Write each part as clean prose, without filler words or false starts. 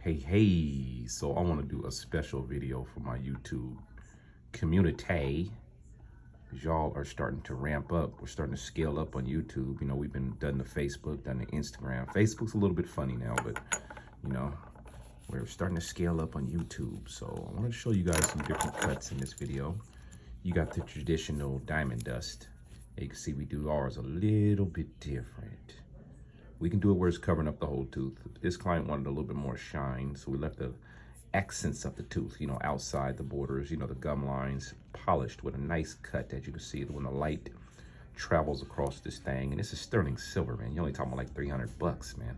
Hey, so I want to do a special video for my YouTube community, because y'all are starting to ramp up. We're starting to scale up on YouTube. You know, we've been done the Facebook, done the Instagram. Facebook's a little bit funny now, but you know, we're starting to scale up on YouTube. So I want to show you guys some different cuts in this video. You got the traditional diamond dust. You can see we do ours a little bit different. We can do it where it's covering up the whole tooth. This client wanted a little bit more shine, so we left the accents of the tooth, you know, outside the borders, you know, the gum lines, polished with a nice cut, as you can see, when the light travels across this thing. And this is sterling silver, man. You're only talking about like 300 bucks, man.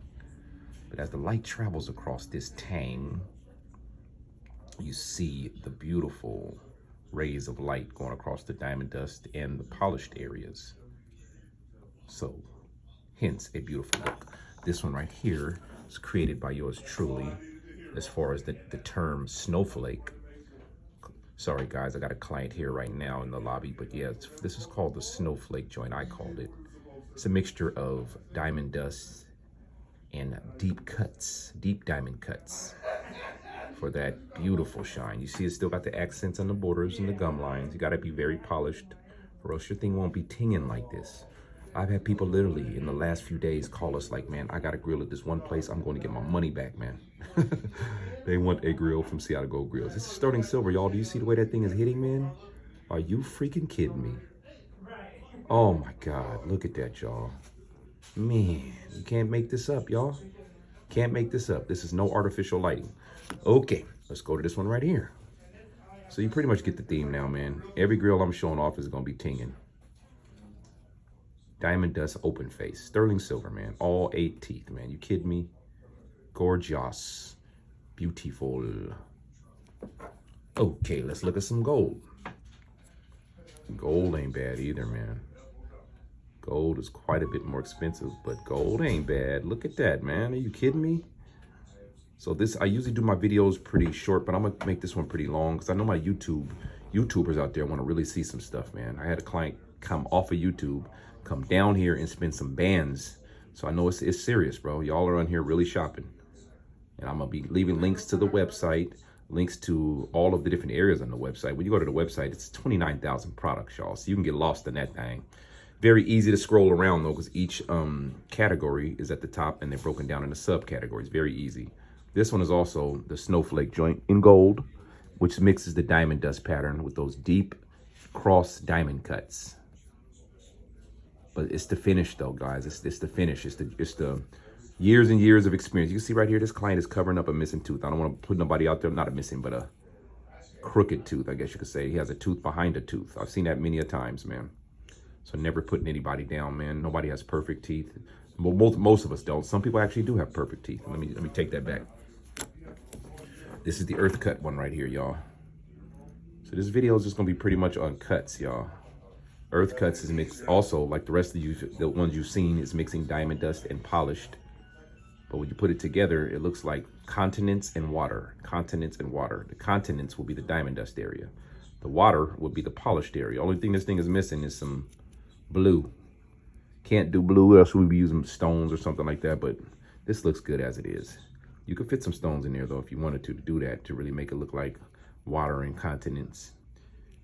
But as the light travels across this tang, you see the beautiful rays of light going across the diamond dust and the polished areas. So, hence a beautiful look. This one right here is created by yours truly, as far as the term snowflake. Sorry guys, I got a client here right now in the lobby, but yeah, this is called the Snowflake Joint, I called it. It's a mixture of diamond dust and deep cuts, deep diamond cuts, for that beautiful shine. You see it's still got the accents on the borders and the gum lines. You gotta be very polished, or else your thing won't be tinging like this. I've had people literally in the last few days call us like, man, I got a grill at this one place. I'm going to get my money back, man. They want a grill from Seattle Gold Grills. This is sterling silver, y'all. Do you see the way that thing is hitting, man? Are you freaking kidding me? Oh my God, look at that, y'all. Man, you can't make this up, y'all. Can't make this up. This is no artificial lighting. Okay, let's go to this one right here. So you pretty much get the theme now, man. Every grill I'm showing off is going to be tinging. Diamond dust, open face, sterling silver, man. All 8 teeth, man. You kidding me? Gorgeous, beautiful. Okay, let's look at some gold. Gold ain't bad either, man. Gold is quite a bit more expensive, but gold ain't bad. Look at that, man. Are you kidding me? So this, I usually do my videos pretty short, but I'm gonna make this one pretty long because I know my YouTubers out there want to really see some stuff, man. I had a client come off of YouTube, come down here and spend some bands. So I know it's serious, bro. Y'all are on here really shopping. And I'm gonna be leaving links to the website, links to all of the different areas on the website. When you go to the website, it's 29,000 products, y'all. So you can get lost in that thing. Very easy to scroll around though, because each category is at the top and they're broken down into subcategories. Very easy. This one is also the Snowflake Joint in gold, which mixes the diamond dust pattern with those deep cross diamond cuts. But it's the finish though, guys. It's the finish. It's the years and years of experience. You can see right here, this client is covering up a missing tooth. I don't want to put nobody out there, not a missing, but a crooked tooth, I guess you could say. He has a tooth behind a tooth. I've seen that many a times, man. So never putting anybody down, man. Nobody has perfect teeth. Most of us don't. Some people actually do have perfect teeth. Let me take that back. This is the earth cut one right here, y'all. So this video is just gonna be pretty much on cuts, y'all. Earth cuts is mixed also, like the rest of the ones you've seen, is mixing diamond dust and polished. But when you put it together, it looks like continents and water. Continents and water. The continents will be the diamond dust area. The water will be the polished area. Only thing this thing is missing is some blue. Can't do blue, else we'd be using stones or something like that, but this looks good as it is. You could fit some stones in there though if you wanted to do that, to really make it look like water and continents.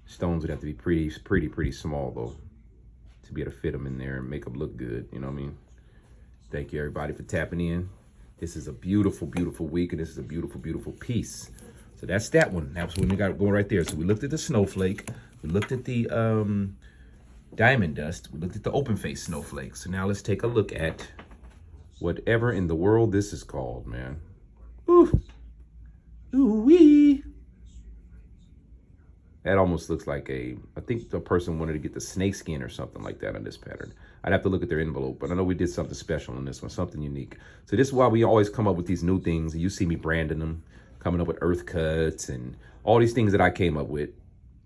Stones would have to be pretty small though, to be able to fit them in there and make them look good, you know what I mean? Thank you everybody for tapping in. This is a beautiful, beautiful week, and this is a beautiful, beautiful piece. So that's that one. That's what we got going right there. So we looked at the snowflake, we looked at the diamond dust, we looked at the open face snowflake. So now let's take a look at whatever in the world this is called, man. Ooh, ooh-wee. That almost looks like I think the person wanted to get the snake skin or something like that on this pattern. I'd have to look at their envelope, but I know we did something special on this one, something unique. So this is why we always come up with these new things. You see me branding them, coming up with earth cuts and all these things that I came up with.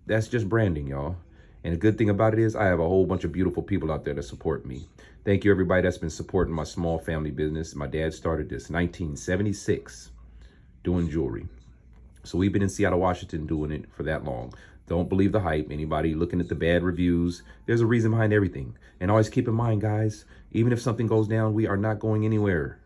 That's just branding, y'all. And the good thing about it is I have a whole bunch of beautiful people out there that support me. Thank you everybody that's been supporting my small family business. My dad started this 1976 doing jewelry. So we've been in Seattle, Washington doing it for that long. Don't believe the hype. Anybody looking at the bad reviews, there's a reason behind everything. And always keep in mind, guys, even if something goes down, we are not going anywhere.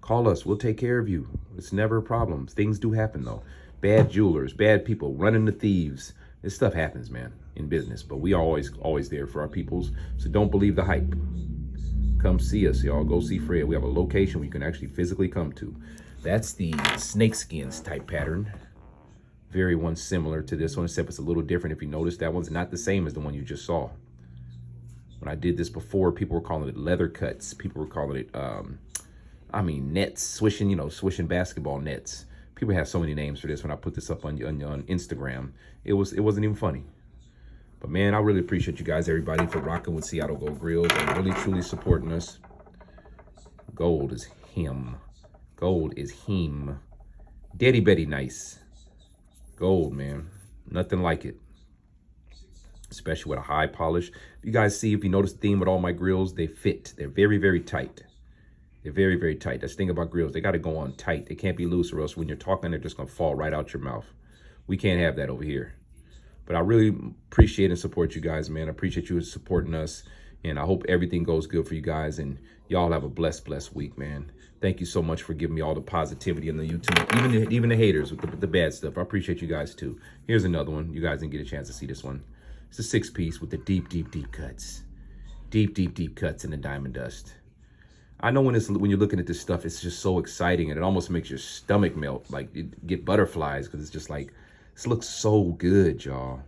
Call us. We'll take care of you. It's never a problem. Things do happen, though. Bad jewelers, bad people, running to thieves. This stuff happens, man, in business. But we are always there for our peoples. So don't believe the hype. Come see us, y'all. Go see Fred. We have a location we can actually physically come to. That's the snakeskins type pattern. Very one similar to this one, except it's a little different. If you notice, that one's not the same as the one you just saw. When I did this before, people were calling it leather cuts. People were calling it, nets, swishing, swishing basketball nets. People have so many names for this. When I put this up on Instagram, it wasn't even funny. But man, I really appreciate you guys, everybody, for rocking with Seattle Gold Grillz and really truly supporting us. Gold is him. Gold is him. Daddy Betty nice. Gold, man. Nothing like it. Especially with a high polish. If you guys see, if you notice the theme with all my grills, they fit. They're very, very tight. They're very, very tight. That's the thing about grills. They got to go on tight. They can't be loose, or else when you're talking, they're just going to fall right out your mouth. We can't have that over here. But I really appreciate and support you guys, man. I appreciate you supporting us. And I hope everything goes good for you guys. And y'all have a blessed, blessed week, man. Thank you so much for giving me all the positivity on the YouTube. Even the haters with the bad stuff. I appreciate you guys, too. Here's another one. You guys didn't get a chance to see this one. It's a 6-piece with the deep, deep, deep cuts. Deep, deep, deep cuts in the diamond dust. I know when you're looking at this stuff, it's just so exciting. And it almost makes your stomach melt. Like, you get butterflies because it's just like, this looks so good, y'all.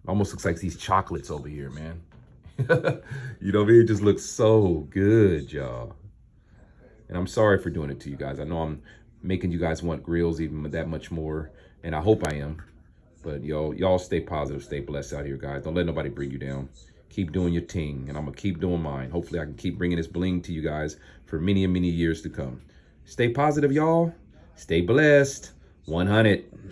Almost looks like these chocolates over here, man. You know what I mean? It just looks so good, y'all. And I'm sorry for doing it to you guys. I know I'm making you guys want grills even that much more. And I hope I am. But y'all stay positive, stay blessed out here, guys. Don't let nobody bring you down. Keep doing your thing, and I'm going to keep doing mine. Hopefully I can keep bringing this bling to you guys for many and many years to come. Stay positive, y'all. Stay blessed. 100.